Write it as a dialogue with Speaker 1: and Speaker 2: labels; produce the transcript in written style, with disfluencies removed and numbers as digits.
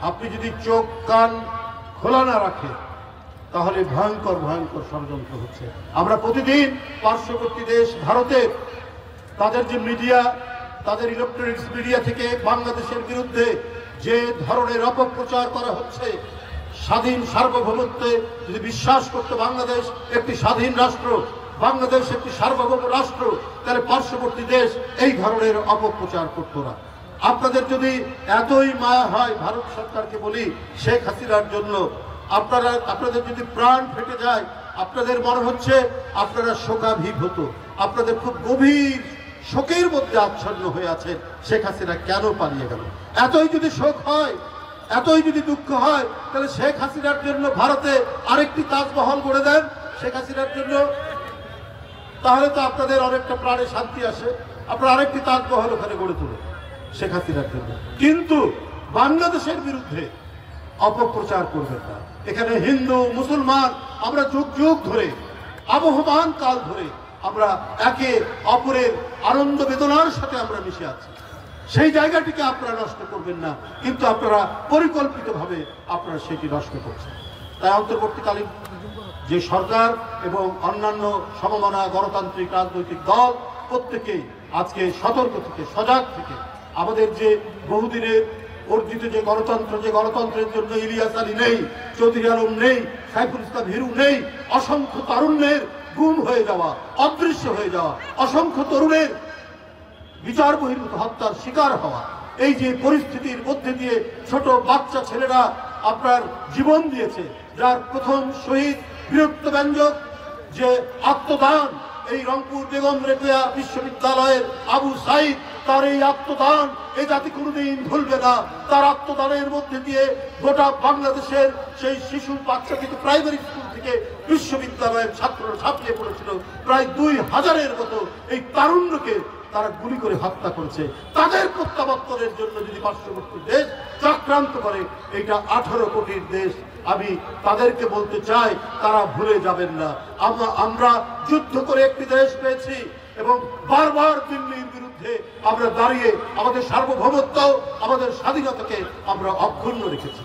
Speaker 1: আপনি যদি চোখ কান খোলা না রাখে তাহলে ভয়ঙ্কর ভয়ঙ্কর ষড়যন্ত্র হচ্ছে। আমরা প্রতিদিন পার্শ্ববর্তী দেশ ভারতের তাদের যে মিডিয়া, তাদের ইলেকট্রনিক্স মিডিয়া থেকে বাংলাদেশের বিরুদ্ধে যে ধরনের অপপ্রচার করা হচ্ছে, স্বাধীন সার্বভৌমত্বে যদি বিশ্বাস করতে বাংলাদেশ একটি স্বাধীন রাষ্ট্র, বাংলাদেশ একটি সার্বভৌম রাষ্ট্র, তাহলে পার্শ্ববর্তী দেশ এই ধরনের অপপ্রচার করতো না। আপনাদের যদি এতই মায়া হয়, ভারত সরকারকে বলি শেখ হাসিনার জন্য আপনাদের যদি প্রাণ ফেটে যায়, আপনাদের মনে হচ্ছে আপনারা শোকাভিভূত, আপনাদের খুব গভীর শোকের মধ্যে আচ্ছন্ন হয়ে আছেন শেখ হাসিনা কেন পালিয়ে গেল। এতই যদি শোক হয়, এতই যদি দুঃখ হয়, তাহলে শেখ হাসিনার জন্য ভারতে আরেকটি তাজমহল গড়ে দেন শেখ হাসিনার জন্য, তাহলে তো আপনাদের অনেকটা প্রাণে শান্তি আসে। আপনারা আরেকটি তাজমহল ওখানে গড়ে তুলুন শেখ হাসিনার জন্য, কিন্তু বাংলাদেশের বিরুদ্ধে অপপ্রচার করবেন না। এখানে হিন্দু মুসলমান আমরা যুগ যুগ ধরে, আবহমান কাল ধরে আমরা একে অপরের আনন্দ বেদনার সাথে আমরা মিশে আছি। সেই জায়গাটিকে আপনারা নষ্ট করবেন না, কিন্তু আপনারা পরিকল্পিতভাবে আপনারা সেটি নষ্ট করছেন। তাই অন্তর্বর্তীকালীন যে সরকার এবং অন্যান্য সমমনা গণতান্ত্রিক রাজনৈতিক দল প্রত্যেকেই আজকে সতর্ক থেকে, সজাগ থেকে, আমাদের যে বহুদিনের অর্জিত যে গণতন্ত্র, যে গণতন্ত্রের জন্য ইলিয়াস আলী নেই, চৌধুরী আলম নেই, সাইফুল ইসলাম হিরু নেই, অসংখ্য তারুণ্যের গুম হয়ে যাওয়া, অদৃশ্য হয়ে যাওয়া, অসংখ্য তরুণের বিচার বহির্ভূত হত্যার শিকার হওয়া, এই যে পরিস্থিতির মধ্যে দিয়ে ছোট বাচ্চা ছেলেরা আপনার জীবন দিয়েছে, যার প্রথম শহীদ বীরত্ব ব্যঞ্জক যে আত্মদান, এই রংপুর বেগম রেকিয়া বিশ্ববিদ্যালয়ের আবু সাইদ, তার এই আত্মদান এই জাতি কোনোদিন ভুলবে না। তার আত্মদানের মধ্যে দিয়ে গোটা বাংলাদেশের সেই শিশু বাচ্চা থেকে প্রাইমারি স্কুল থেকে বিশ্ববিদ্যালয়ের ছাত্ররা ঝাঁপিয়ে পড়েছিল, প্রায় 2000-এর মতো এই তারুণ্যকে তারা গুলি করে হত্যা করেছে। তাদের প্রত্যাবর্তনের জন্য যদি পার্শ্ববর্তী দেশ চক্রান্ত করে, এইটা 18 কোটির দেশ, আমি তাদেরকে বলতে চাই তারা ভুলে যাবেন না। আমরা যুদ্ধ করে একটি দেশ পেয়েছি এবং বারবার দিল্লির বিরুদ্ধে আমরা দাঁড়িয়ে আমাদের সার্বভৌমত্ব, আমাদের স্বাধীনতাকে আমরা অক্ষুণ্ণ রেখেছি।